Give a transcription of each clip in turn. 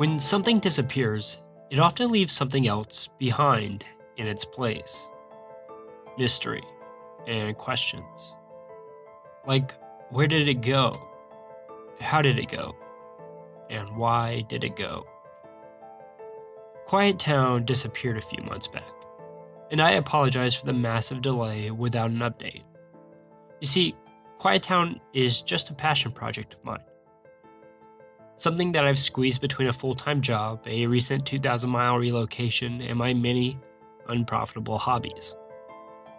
When something disappears, it often leaves something else behind in its place. Mystery and questions. Like, where did it go? How did it go? And why did it go? Quiet Town disappeared a few months back, and I apologize for the massive delay without an update. You see, Quiet Town is just a passion project of mine. Something that I've squeezed between a full-time job, a recent 2,000-mile relocation, and my many unprofitable hobbies.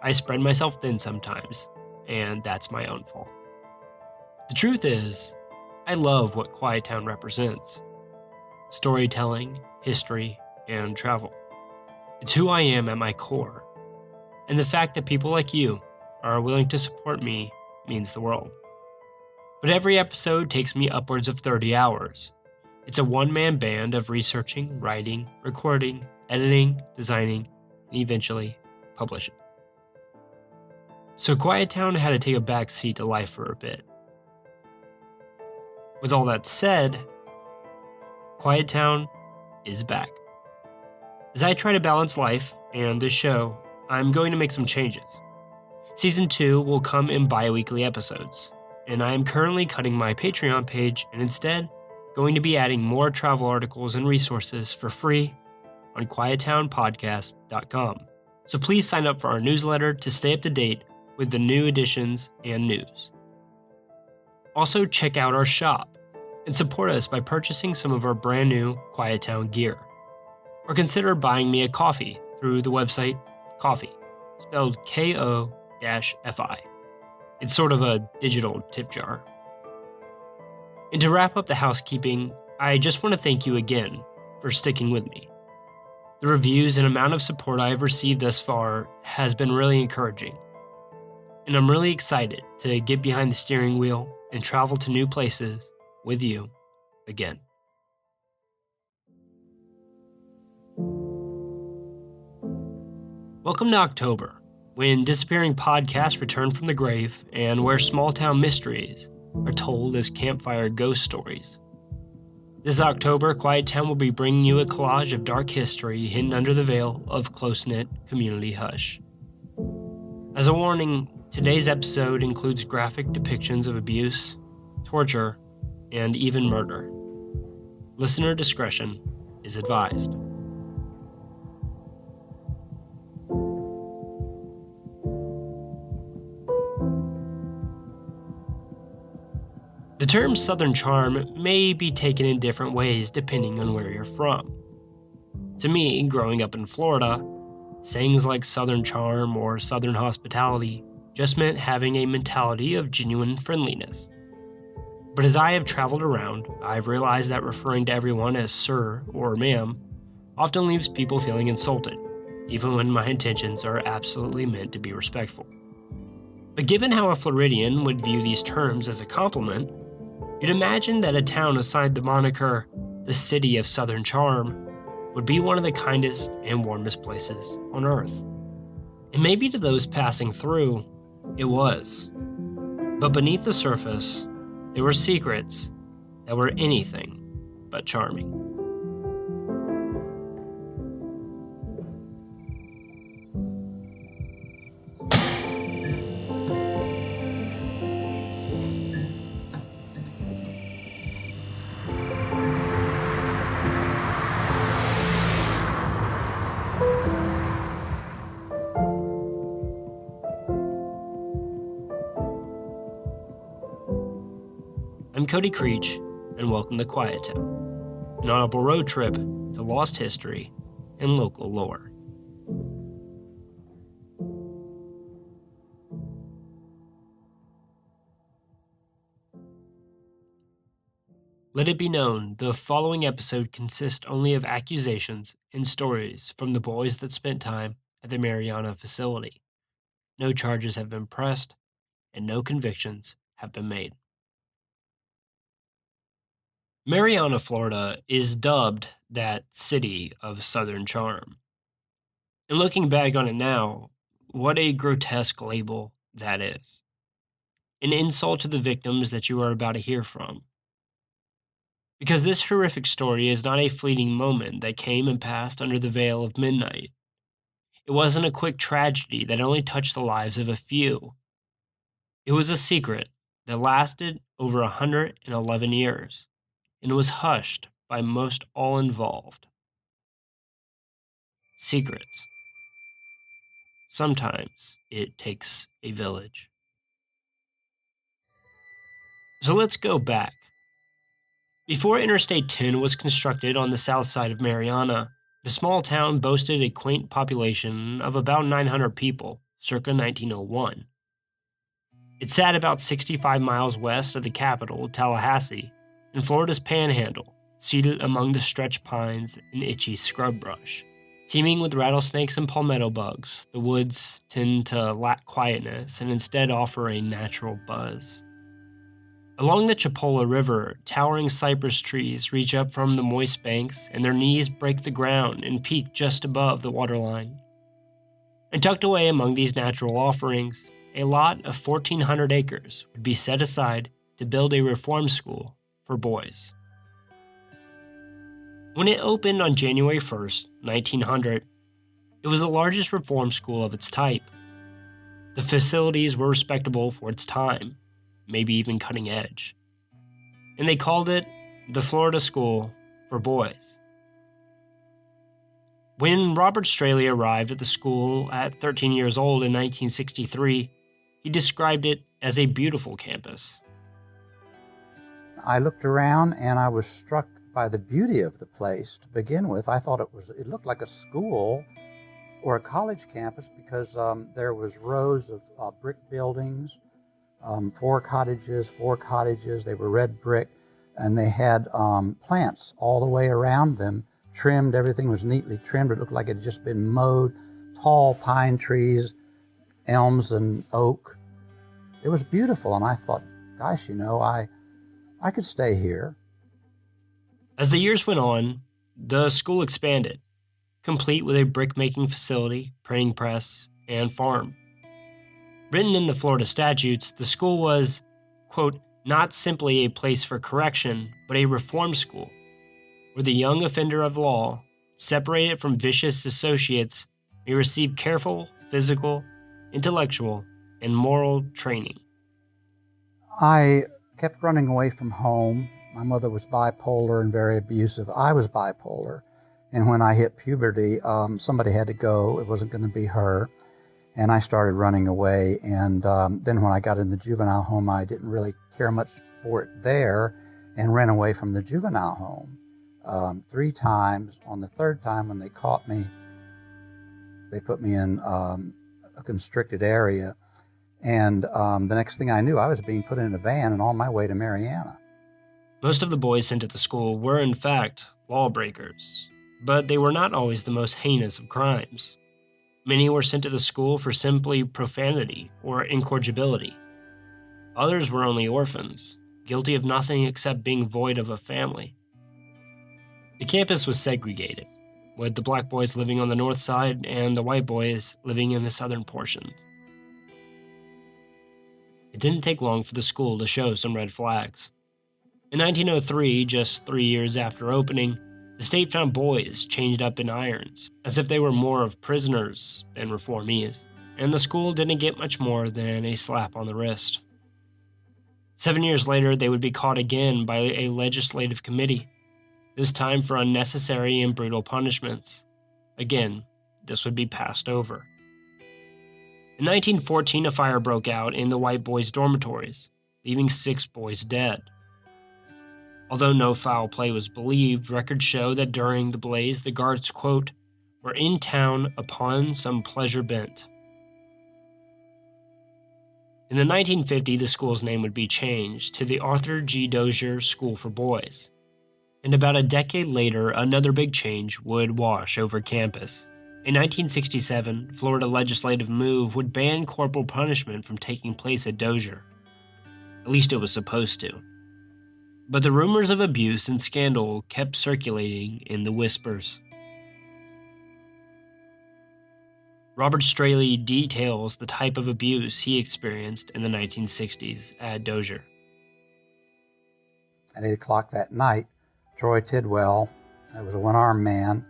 I spread myself thin sometimes, and that's my own fault. The truth is, I love what Quiet Town represents. Storytelling, history, and travel. It's who I am at my core, and the fact that people like you are willing to support me means the world. But every episode takes me upwards of 30 hours. It's a one-man band of researching, writing, recording, editing, designing, and eventually publishing. So Quiet Town had to take a back seat to life for a bit. With all that said, Quiet Town is back. As I try to balance life and this show, I'm going to make some changes. Season 2 will come in bi-weekly episodes, and I am currently cutting my Patreon page and instead going to be adding more travel articles and resources for free on quiettownpodcast.com. So please sign up for our newsletter to stay up to date with the new editions and news. Also, check out our shop and support us by purchasing some of our brand new Quiet Town gear. Or consider buying me a coffee through the website Ko-fi, spelled Ko-fi. It's sort of a digital tip jar. And to wrap up the housekeeping, I just want to thank you again for sticking with me. The reviews and amount of support I have received thus far has been really encouraging. And I'm really excited to get behind the steering wheel and travel to new places with you again. Welcome to October, when disappearing podcasts return from the grave and where small-town mysteries are told as campfire ghost stories. This October, Quiet Town will be bringing you a collage of dark history hidden under the veil of close-knit community hush. As a warning, today's episode includes graphic depictions of abuse, torture, and even murder. Listener discretion is advised. The term Southern Charm may be taken in different ways depending on where you're from. To me, growing up in Florida, sayings like Southern Charm or Southern Hospitality just meant having a mentality of genuine friendliness. But as I have traveled around, I've realized that referring to everyone as sir or ma'am often leaves people feeling insulted, even when my intentions are absolutely meant to be respectful. But given how a Floridian would view these terms as a compliment, you'd imagine that a town assigned the moniker the City of Southern Charm would be one of the kindest and warmest places on Earth. And maybe to those passing through, it was. But beneath the surface, there were secrets that were anything but charming. I'm Cody Creech, and welcome to Quiet Town, an audible road trip to lost history and local lore. Let it be known, the following episode consists only of accusations and stories from the boys that spent time at the Mariana facility. No charges have been pressed, and no convictions have been made. Mariana, Florida is dubbed that City of Southern Charm. And looking back on it now, what a grotesque label that is. An insult to the victims that you are about to hear from. Because this horrific story is not a fleeting moment that came and passed under the veil of midnight. It wasn't a quick tragedy that only touched the lives of a few. It was a secret that lasted over 111 years and was hushed by most all involved. Secrets. Sometimes it takes a village. So let's go back. Before Interstate 10 was constructed on the south side of Mariana, the small town boasted a quaint population of about 900 people, circa 1901. It sat about 65 miles west of the capital, Tallahassee, in Florida's Panhandle, seated among the stretch pines and itchy scrub brush. Teeming with rattlesnakes and palmetto bugs, the woods tend to lack quietness and instead offer a natural buzz. Along the Chipola River, towering cypress trees reach up from the moist banks and their knees break the ground and peak just above the waterline. And tucked away among these natural offerings, a lot of 1,400 acres would be set aside to build a reform school for boys. When it opened on January 1st, 1900, it was the largest reform school of its type. The facilities were respectable for its time, maybe even cutting edge. And they called it the Florida School for Boys. When Robert Straley arrived at the school at 13 years old in 1963, he described it as a beautiful campus. I looked around and I was struck by the beauty of the place to begin with. I thought it looked like a school or a college campus because there was rows of brick buildings, four cottages. They were red brick, and they had plants all the way around them, trimmed. Everything was neatly trimmed. It looked like it had just been mowed. Tall pine trees, elms and oak. It was beautiful, and I thought, gosh, I could stay here. As the years went on, the school expanded, complete with a brick-making facility, printing press, and farm. Written in the Florida statutes, the school was, quote, not simply a place for correction, but a reform school, where the young offender of law, separated from vicious associates, may receive careful, physical, intellectual, and moral training. I kept running away from home. My mother was bipolar and very abusive. I was bipolar. And when I hit puberty, somebody had to go. It wasn't going to be her. And I started running away. And then when I got in the juvenile home, I didn't really care much for it there and ran away from the juvenile home 3 times. On the 3rd time, when they caught me, they put me in a constricted area. And the next thing I knew, I was being put in a van and on my way to Mariana. Most of the boys sent to the school were, in fact, lawbreakers, but they were not always the most heinous of crimes. Many were sent to the school for simply profanity or incorrigibility. Others were only orphans, guilty of nothing except being void of a family. The campus was segregated, with the black boys living on the north side and the white boys living in the southern portions. It didn't take long for the school to show some red flags. In 1903, just 3 years after opening, the state found boys chained up in irons, as if they were more of prisoners than reformees, and the school didn't get much more than a slap on the wrist. 7 years later, they would be caught again by a legislative committee, this time for unnecessary and brutal punishments. Again, this would be passed over. In 1914, a fire broke out in the white boys' dormitories, leaving 6 boys dead. Although no foul play was believed, records show that during the blaze, the guards, quote, were in town upon some pleasure bent. In the 1950s, the school's name would be changed to the Arthur G. Dozier School for Boys. And about a decade later, another big change would wash over campus. In 1967, Florida legislative move would ban corporal punishment from taking place at Dozier. At least it was supposed to. But the rumors of abuse and scandal kept circulating in the whispers. Robert Straley details the type of abuse he experienced in the 1960s at Dozier. At 8 o'clock that night, Troy Tidwell, it was a one-armed man,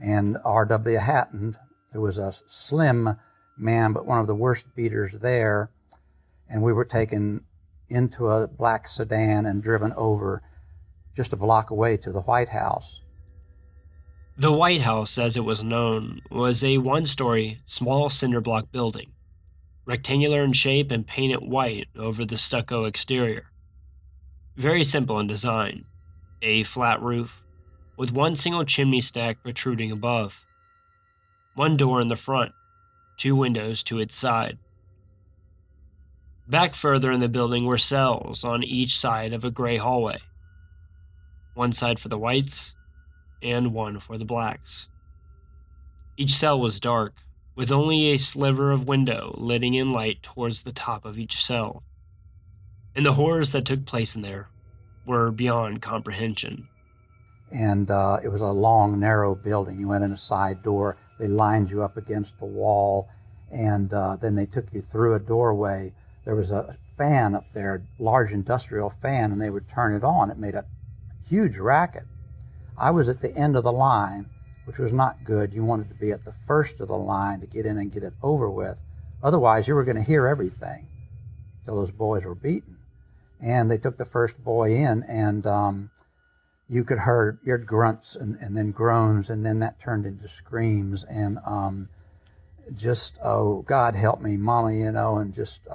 and R.W. Hatton, who was a slim man, but one of the worst beaters there. And we were taken into a black sedan and driven over just a block away to the White House. The White House, as it was known, was a one-story, small cinder block building, rectangular in shape and painted white over the stucco exterior. Very simple in design, a flat roof, with one single chimney stack protruding above. One door in the front, 2 windows to its side. Back further in the building were cells on each side of a gray hallway. One side for the whites, and one for the blacks. Each cell was dark, with only a sliver of window letting in light towards the top of each cell. And the horrors that took place in there were beyond comprehension. And it was a long, narrow building. You went in a side door, they lined you up against the wall, and then they took you through a doorway. There was a fan up there, a large industrial fan, and they would turn it on. It made a huge racket. I was at the end of the line, which was not good. You wanted to be at the first of the line to get in and get it over with. Otherwise, you were going to hear everything till those boys were beaten. And they took the first boy in, and you could hear grunts and then groans, and then that turned into screams, and just, oh, God help me, Mama, and just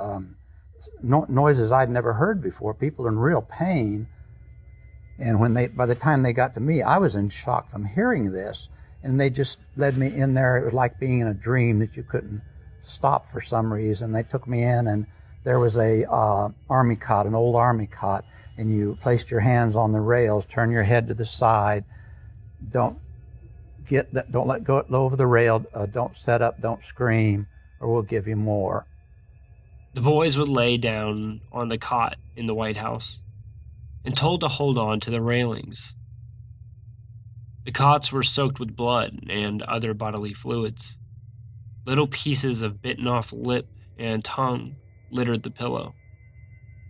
noises I'd never heard before. People in real pain. And by the time they got to me, I was in shock from hearing this, and they just led me in there. It was like being in a dream that you couldn't stop for some reason. They took me in, and there was a army cot, an old army cot, and you placed your hands on the rails, turn your head to the side, don't let go over the rail, don't set up, don't scream, or we'll give you more. The boys would lay down on the cot in the White House and told to hold on to the railings. The cots were soaked with blood and other bodily fluids. Little pieces of bitten off lip and tongue littered the pillow,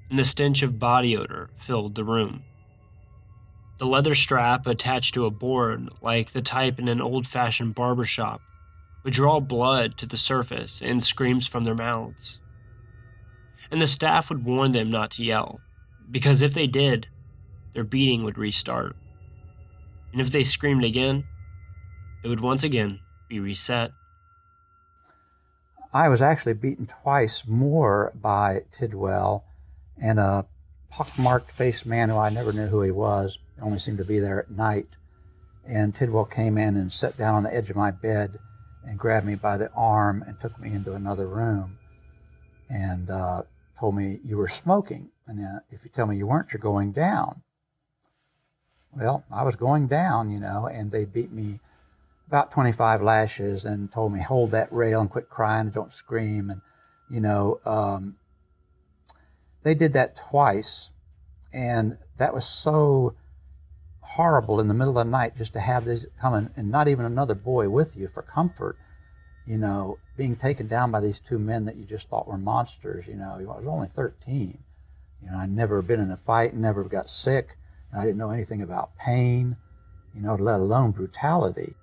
and the stench of body odor filled the room. The leather strap attached to a board, like the type in an old-fashioned barber shop, would draw blood to the surface and screams from their mouths. And the staff would warn them not to yell, because if they did, their beating would restart. And if they screamed again, it would once again be reset. I was actually beaten twice more by Tidwell and a pockmarked faced man who I never knew who he was. He only seemed to be there at night. And Tidwell came in and sat down on the edge of my bed and grabbed me by the arm and took me into another room and told me, "You were smoking, and if you tell me you weren't, you're going down." Well, I was going down, and they beat me about 25 lashes and told me, "Hold that rail and quit crying and don't scream." And, they did that twice, and that was so horrible in the middle of the night just to have this coming and not even another boy with you for comfort, being taken down by these two men that you just thought were monsters. I was only 13. I'd never been in a fight, never got sick, and I didn't know anything about pain, let alone brutality.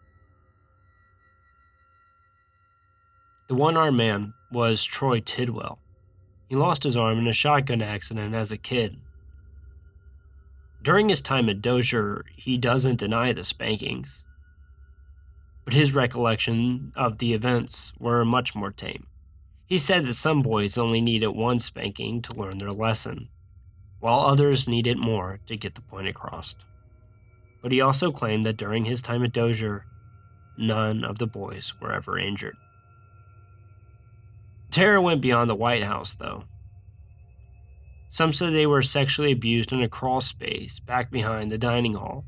The one-armed man was Troy Tidwell. He lost his arm in a shotgun accident as a kid. During his time at Dozier, he doesn't deny the spankings, but his recollection of the events were much more tame. He said that some boys only needed one spanking to learn their lesson, while others needed more to get the point across. But he also claimed that during his time at Dozier, none of the boys were ever injured. Terror went beyond the White House, though. Some said they were sexually abused in a crawl space back behind the dining hall.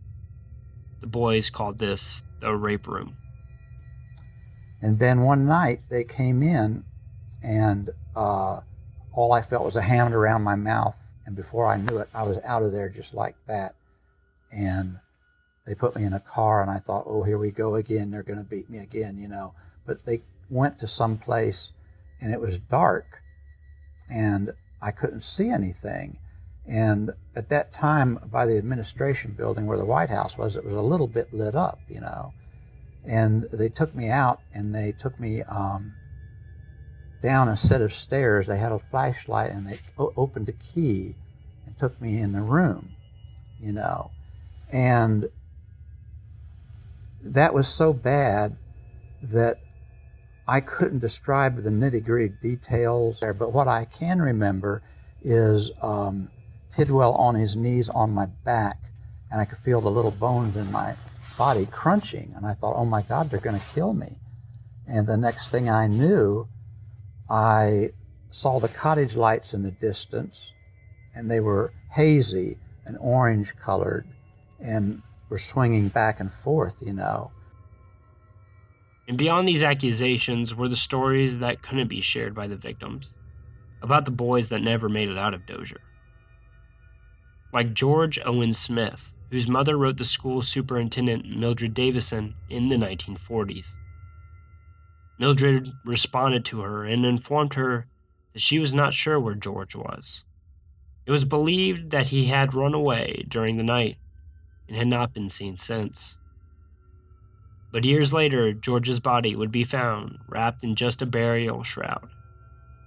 The boys called this the rape room. And then one night they came in, and all I felt was a hand around my mouth, and before I knew it, I was out of there just like that. And they put me in a car, and I thought, oh, here we go again. They're going to beat me again, But they went to some place, and it was dark, and I couldn't see anything. And at that time, by the administration building where the White House was, it was a little bit lit up, you know. And they took me out and they took me down a set of stairs. They had a flashlight and they opened a key and took me in the room, you know. And that was so bad that I couldn't describe the nitty-gritty details there, but what I can remember is Tidwell on his knees on my back, and I could feel the little bones in my body crunching, and I thought, oh my God, they're going to kill me. And the next thing I knew, I saw the cottage lights in the distance, and they were hazy and orange colored and were swinging back and forth, you know. And beyond these accusations were the stories that couldn't be shared by the victims, about the boys that never made it out of Dozier. Like George Owen Smith, whose mother wrote the school superintendent Mildred Davison in the 1940s. Mildred responded to her and informed her that she was not sure where George was. It was believed that he had run away during the night and had not been seen since. But years later, George's body would be found wrapped in just a burial shroud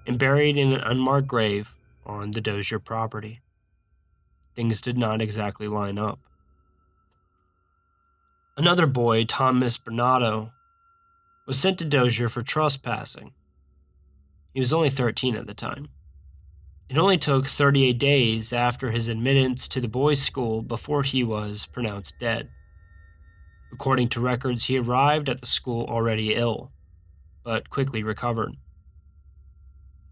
and buried in an unmarked grave on the Dozier property. Things did not exactly line up. Another boy, Thomas Bernardo, was sent to Dozier for trespassing. He was only 13 at the time. It only took 38 days after his admittance to the boys' school before he was pronounced dead. According to records, he arrived at the school already ill, but quickly recovered.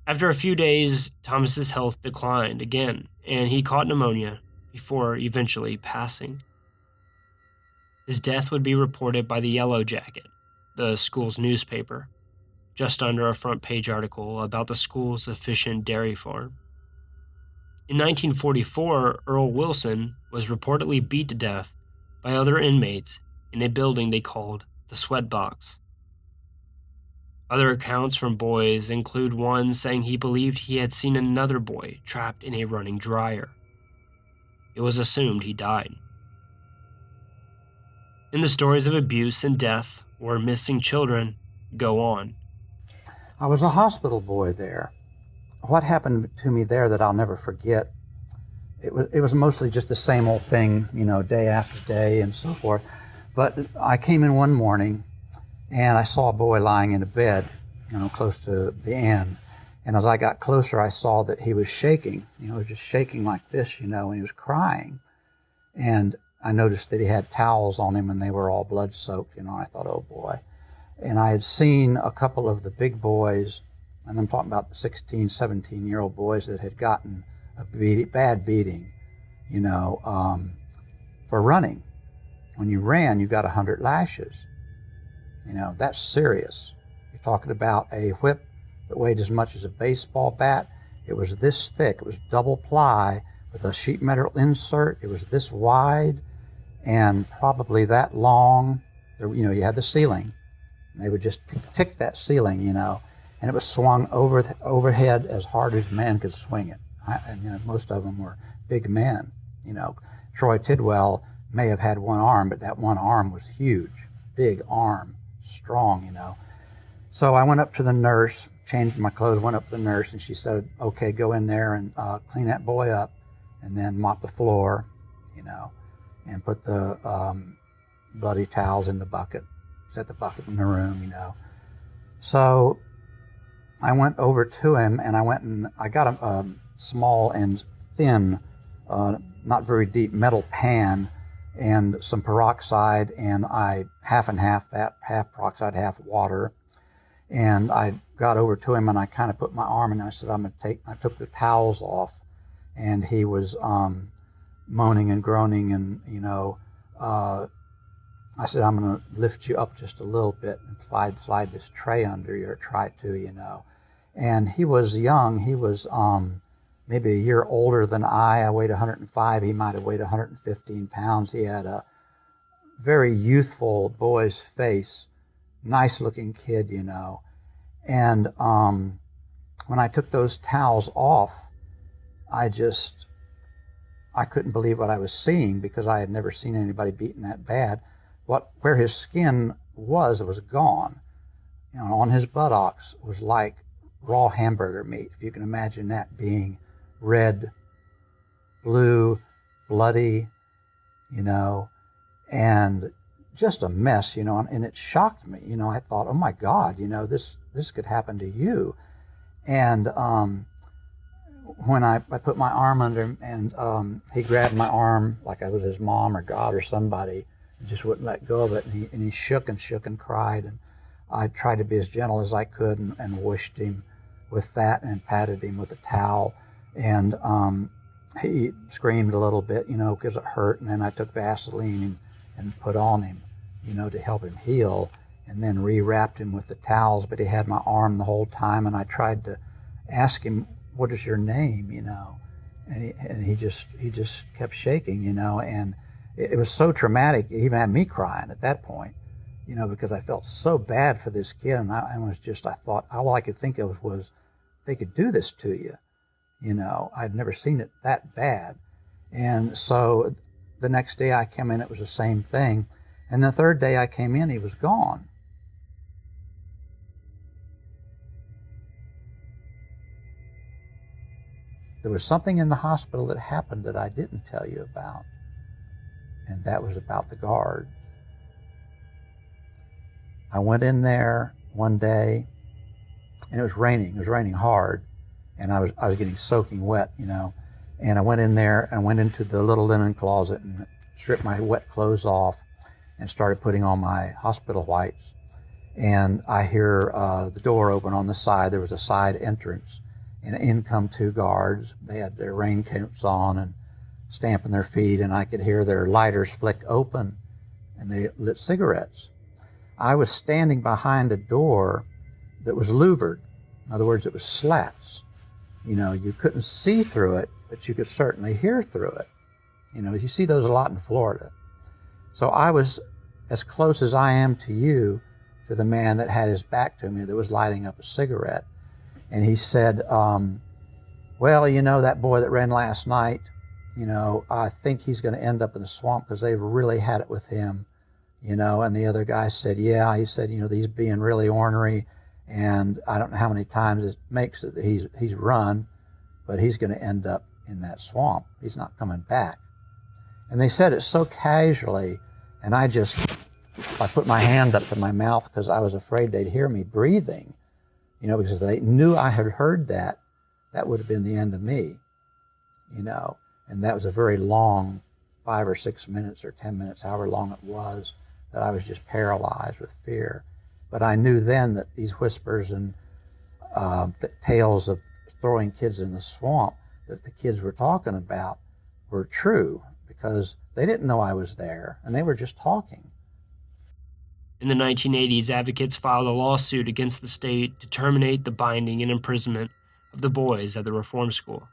After a few days, Thomas's health declined again, and he caught pneumonia before eventually passing. His death would be reported by the Yellow Jacket, the school's newspaper, just under a front-page article about the school's efficient dairy farm. In 1944, Earl Wilson was reportedly beat to death by other inmates in a building they called the Sweat Box. Other accounts from boys include one saying he believed he had seen another boy trapped in a running dryer. It was assumed he died. And the stories of abuse and death or missing children go on. I was a hospital boy there. What happened to me there that I'll never forget, it was mostly just the same old thing, you know, day after day and so forth. But I came in one morning and I saw a boy lying in a bed, you know, close to the end. And as I got closer, I saw that he was shaking, you know, just shaking like this, you know, and he was crying. And I noticed that he had towels on him and they were all blood soaked, you know, I thought, oh boy. And I had seen a couple of the big boys, and I'm talking about the 16, 17-year-old boys that had gotten a bad beating, you know, for running. When you ran, you got 100 lashes. You know, that's serious. You're talking about a whip that weighed as much as a baseball bat. It was this thick. It was double ply with a sheet metal insert. It was this wide and probably that long. There, you know, you had the ceiling. And they would just tick that ceiling, you know, and it was swung overhead as hard as a man could swing it. And you know, most of them were big men. You know, Troy Tidwell may have had one arm, but that one arm was huge, big arm, strong, you know. So I went up to the nurse, changed my clothes, went up to the nurse, and she said, okay, go in there and clean that boy up, and then mop the floor, you know, and put the bloody towels in the bucket, set the bucket in the room, you know. So I went over to him, and I got a small and thin, not very deep metal pan and some peroxide, and I half and half that, half peroxide, half water. And I got over to him and I kind of put my arm and I said, I took the towels off, and he was moaning and groaning, and, you know, I said, I'm going to lift you up just a little bit and slide this tray under you, or try to, you know. And he was young. He was maybe a year older than I weighed 105. He might have weighed 115 pounds. He had a very youthful boy's face, nice looking kid, you know. And when I took those towels off, I just I couldn't believe what I was seeing because I had never seen anybody beaten that bad. Where his skin was gone. You know, on his buttocks was like raw hamburger meat. If you can imagine that being red, blue, bloody, you know, and just a mess, you know, and it shocked me. You know, I thought, oh my God, you know, this could happen to you. And when I put my arm under him, and he grabbed my arm like I was his mom or God or somebody, and just wouldn't let go of it, and he shook and cried, and I tried to be as gentle as I could and washed him with that and patted him with a towel, and he screamed a little bit, you know, because it hurt, and then I took Vaseline and put on him, you know, to help him heal, and then rewrapped him with the towels, but he had my arm the whole time, and I tried to ask him, what is your name, you know, and he just kept shaking, you know, and it was so traumatic, it even had me crying at that point, you know, because I felt so bad for this kid, and I thought, all I could think of was, they could do this to you, you know. I'd never seen it that bad. And so the next day I came in, it was the same thing. And the third day I came in, he was gone. There was something in the hospital that happened that I didn't tell you about, and that was about the guard. I went in there one day, and it was raining hard, and I was getting soaking wet, you know, and I went in there and went into the little linen closet and stripped my wet clothes off and started putting on my hospital whites, and I hear the door open on the side. There was a side entrance, and in come two guards. They had their raincoats on and stamping their feet, and I could hear their lighters flick open, and they lit cigarettes. I was standing behind a door that was louvered. In other words, it was slats. You know, you couldn't see through it, but you could certainly hear through it. You know, you see those a lot in Florida. So I was as close as I am to you, to the man that had his back to me, that was lighting up a cigarette. And he said, well, you know, that boy that ran last night, you know, I think he's going to end up in the swamp because they've really had it with him, you know. And the other guy said, yeah, he said, you know, he's being really ornery, and I don't know how many times it makes it that he's run, but he's going to end up in that swamp. He's not coming back. And they said it so casually, and I put my hand up to my mouth because I was afraid they'd hear me breathing, you know, because they knew I had heard that. That would have been the end of me, you know. And that was a very long 5 or 6 minutes or 10 minutes, however long it was, that I was just paralyzed with fear. But I knew then that these whispers and the tales of throwing kids in the swamp that the kids were talking about were true, because they didn't know I was there, and they were just talking. In the 1980s, advocates filed a lawsuit against the state to terminate the binding and imprisonment of the boys at the reform school.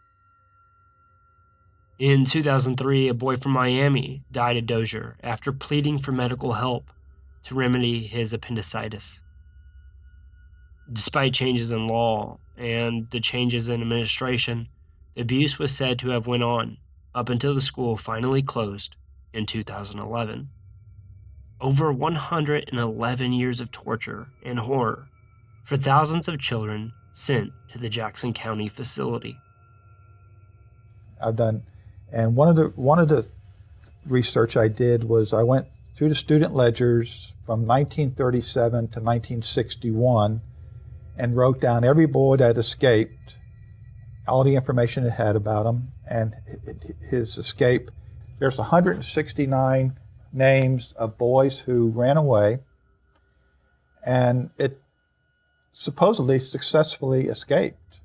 In 2003, a boy from Miami died at Dozier after pleading for medical help to remedy his appendicitis. Despite changes in law and the changes in administration, the abuse was said to have went on up until the school finally closed in 2011. Over 111 years of torture and horror for thousands of children sent to the Jackson County facility. I've done, and one of the research I did was I went through the student ledgers from 1937 to 1961 and wrote down every boy that escaped, all the information it had about him, and his escape. There's 169 names of boys who ran away, and it supposedly successfully escaped.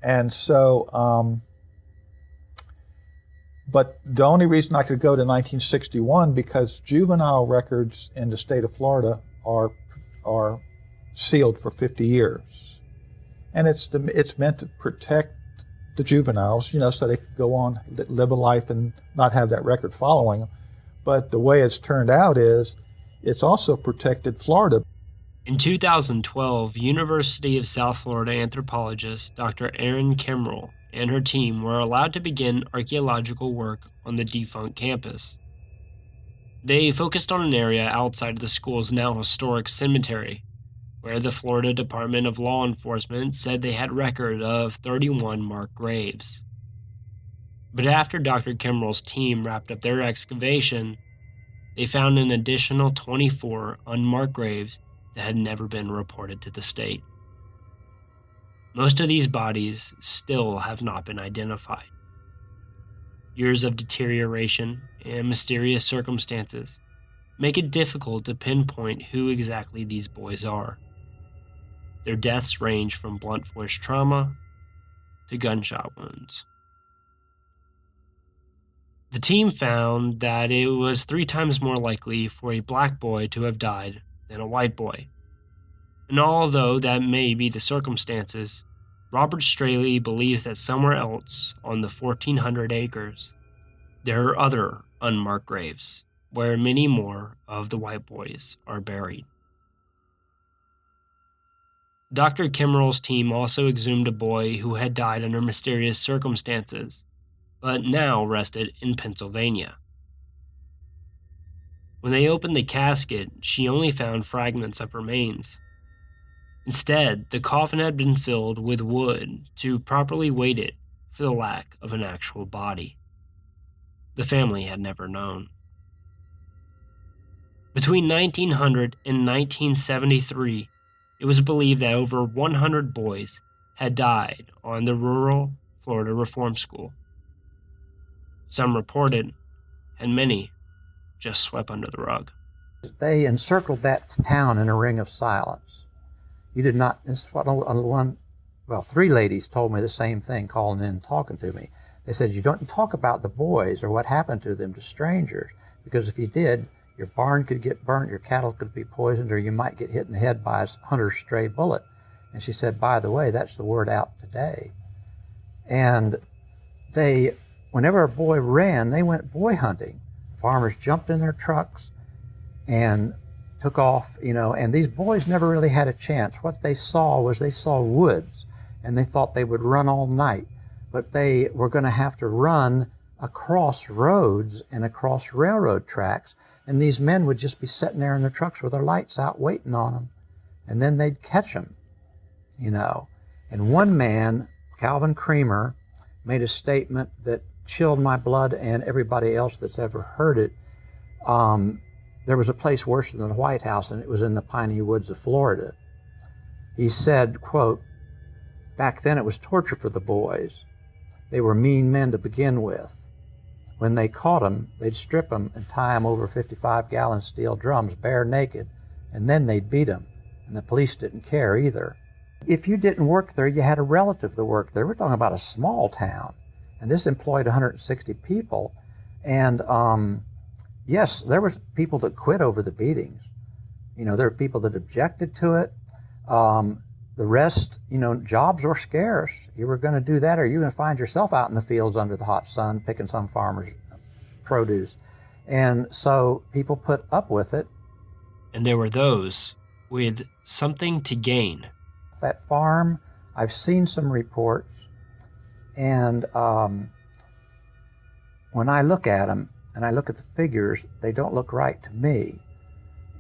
And so, but the only reason I could go to 1961, because juvenile records in the state of Florida are sealed for 50 years. And it's meant to protect the juveniles, you know, so they could go on, live a life and not have that record following them. But the way it's turned out is it's also protected Florida. In 2012, University of South Florida anthropologist Dr. Aaron Kimrell and her team were allowed to begin archaeological work on the defunct campus. They focused on an area outside of the school's now historic cemetery, where the Florida Department of Law Enforcement said they had record of 31 marked graves. But after Dr. Kimmerl's team wrapped up their excavation, they found an additional 24 unmarked graves that had never been reported to the state. Most of these bodies still have not been identified. Years of deterioration and mysterious circumstances make it difficult to pinpoint who exactly these boys are. Their deaths range from blunt force trauma to gunshot wounds. The team found that it was 3 times more likely for a black boy to have died than a white boy. And although that may be the circumstances, Robert Straley believes that somewhere else on the 1,400 acres, there are other unmarked graves where many more of the white boys are buried. Dr. Kimmerl's team also exhumed a boy who had died under mysterious circumstances, but now rested in Pennsylvania. When they opened the casket, she only found fragments of remains. Instead, the coffin had been filled with wood to properly weight it for the lack of an actual body. The family had never known. Between 1900 and 1973, it was believed that over 100 boys had died on the rural Florida Reform School. Some reported, and many just swept under the rug. They encircled that town in a ring of silence. You did not, this is what three ladies told me the same thing, calling in and talking to me. They said, you don't talk about the boys or what happened to them to strangers, because if you did, your barn could get burnt, your cattle could be poisoned, or you might get hit in the head by a hunter's stray bullet. And she said, by the way, that's the word out today. And whenever a boy ran, they went boy hunting. Farmers jumped in their trucks and took off, and these boys never really had a chance. What they saw woods, and they thought they would run all night, but they were going to have to run across roads and across railroad tracks, and these men would just be sitting there in their trucks with their lights out waiting on them, and then they'd catch them, And one man, Calvin Creamer, made a statement that chilled my blood and everybody else that's ever heard it. There was a place worse than the White House, and it was in the piney woods of Florida. He said, quote, back then it was torture for the boys. They were mean men to begin with. When they caught them, they'd strip them and tie them over 55-gallon steel drums bare naked, and then they'd beat them, and the police didn't care either. If you didn't work there, you had a relative that worked there. We're talking about a small town, and this employed 160 people, and yes, there was people that quit over the beatings. There were people that objected to it. The rest, jobs were scarce. You were going to do that, or you were going to find yourself out in the fields under the hot sun picking some farmer's produce. And so people put up with it. And there were those with something to gain. That farm, I've seen some reports, and when I look at them, and I look at the figures, they don't look right to me.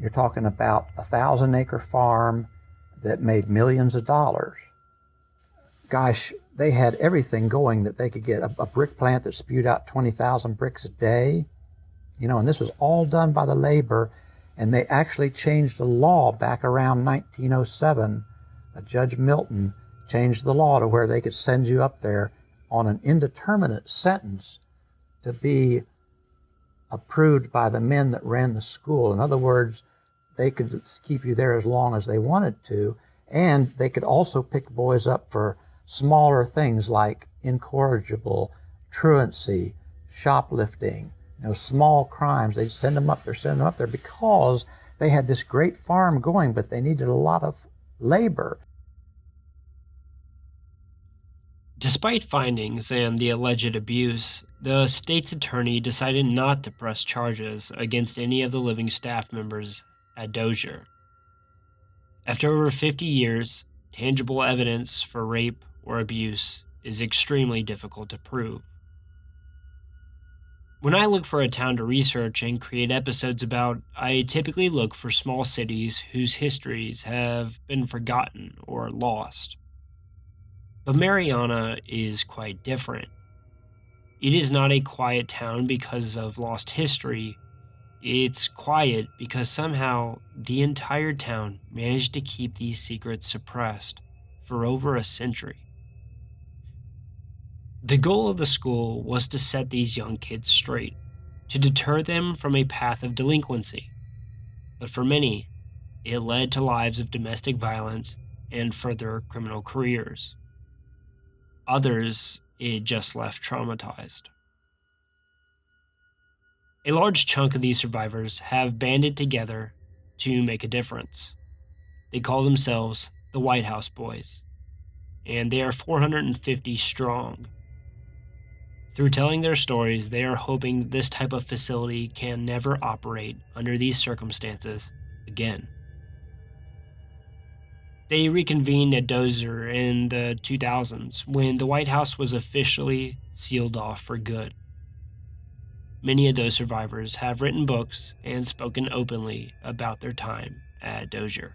You're talking about a 1,000-acre farm that made millions of dollars. Gosh, they had everything going that they could get. A brick plant that spewed out 20,000 bricks a day, and this was all done by the labor, and they actually changed the law back around 1907. Judge Milton changed the law to where they could send you up there on an indeterminate sentence to be approved by the men that ran the school. In other words, they could keep you there as long as they wanted to, and they could also pick boys up for smaller things like incorrigible, truancy, shoplifting, small crimes. They'd send them up there because they had this great farm going, but they needed a lot of labor. Despite findings and the alleged abuse, the state's attorney decided not to press charges against any of the living staff members at Dozier. After over 50 years, tangible evidence for rape or abuse is extremely difficult to prove. When I look for a town to research and create episodes about, I typically look for small cities whose histories have been forgotten or lost. But Mariana is quite different. It is not a quiet town because of lost history. It's quiet because somehow the entire town managed to keep these secrets suppressed for over a century. The goal of the school was to set these young kids straight, to deter them from a path of delinquency. But for many, it led to lives of domestic violence and further criminal careers. Others, it just left traumatized. A large chunk of these survivors have banded together to make a difference. They call themselves the White House Boys, and they are 450 strong. Through telling their stories, they are hoping this type of facility can never operate under these circumstances again. They reconvened at Dozier in the 2000s when the White House was officially sealed off for good. Many of those survivors have written books and spoken openly about their time at Dozier.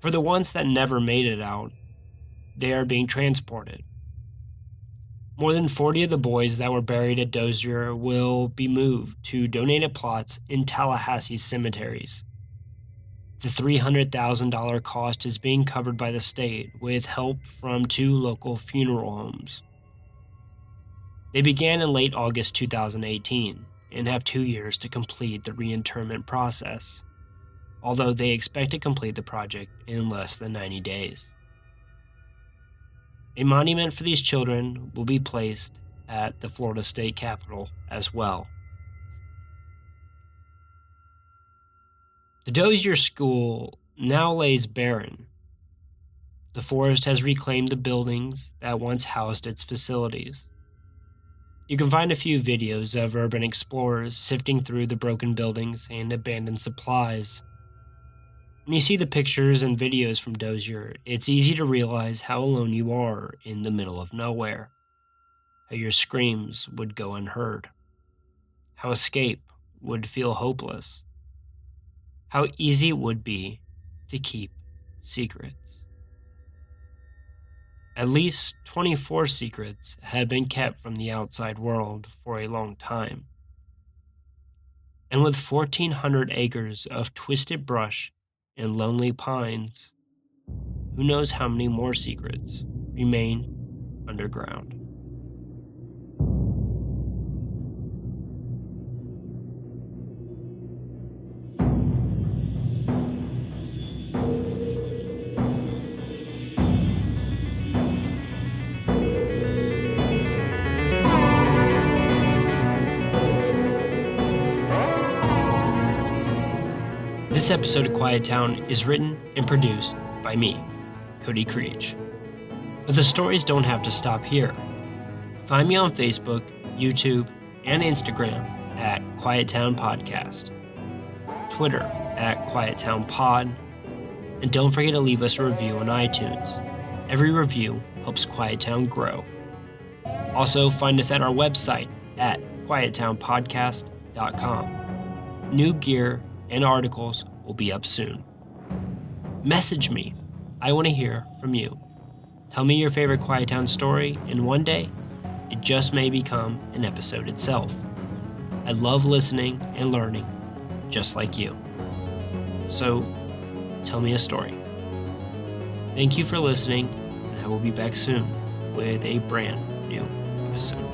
For the ones that never made it out, they are being transported. More than 40 of the boys that were buried at Dozier will be moved to donated plots in Tallahassee's cemeteries. The $300,000 cost is being covered by the state with help from 2 local funeral homes. They began in late August 2018 and have 2 years to complete the reinterment process, although they expect to complete the project in less than 90 days. A monument for these children will be placed at the Florida State Capitol as well. The Dozier School now lays barren. The forest has reclaimed the buildings that once housed its facilities. You can find a few videos of urban explorers sifting through the broken buildings and abandoned supplies. When you see the pictures and videos from Dozier, it's easy to realize how alone you are in the middle of nowhere, how your screams would go unheard, how escape would feel hopeless, how easy it would be to keep secrets. At least 24 secrets had been kept from the outside world for a long time. And with 1,400 acres of twisted brush and lonely pines, who knows how many more secrets remain underground. This episode of Quiet Town is written and produced by me, Cody Creech. But the stories don't have to stop here. Find me on Facebook, YouTube, and Instagram at Quiet Town Podcast, Twitter at Quiet Town Pod, and don't forget to leave us a review on iTunes. Every review helps Quiet Town grow. Also, find us at our website at quiettownpodcast.com. New gear and articles will be up soon. Message me. I want to hear from you. Tell me your favorite Quiet Town story, and one day, it just may become an episode itself. I love listening and learning, just like you. So, tell me a story. Thank you for listening, and I will be back soon with a brand new episode.